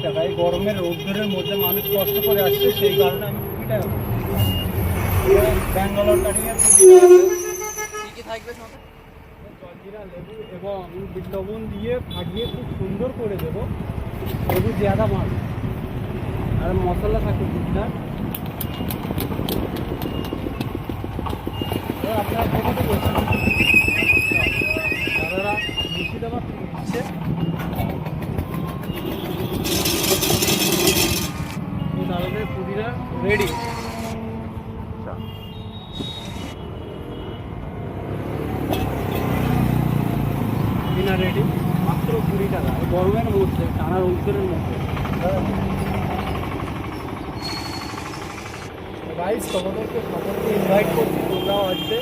টাকা। এই গরমের রোদ্দুরের মধ্যে মানুষ কষ্ট করে আসছে, সেই কারণে আমি 20 টাকা। ব্যাঙ্গালোর কাটিংয়ের কি কি থাকবে সঙ্গে? জলজিরা, লেবু এবং বিট লবণ দিয়ে ফাটিয়ে খুব সুন্দর করে দেবো। লেবু জ্যাদা মাল আর মশলা থাকে টুকটাক। আপনারা কোথাতে বলছেন? দাদারা মুর্শিদাবাদ থেকে দিচ্ছে। দাদাদের পুদিনা রেডি। পুদিনা রেডি মাত্র 20 টাকা, গরমের মধ্যে, টানা রোদ্দুরের মধ্যে। গাইস, তোমাদেরকে সকলকে ইনভাইট করছি, তোমরাও আসবে।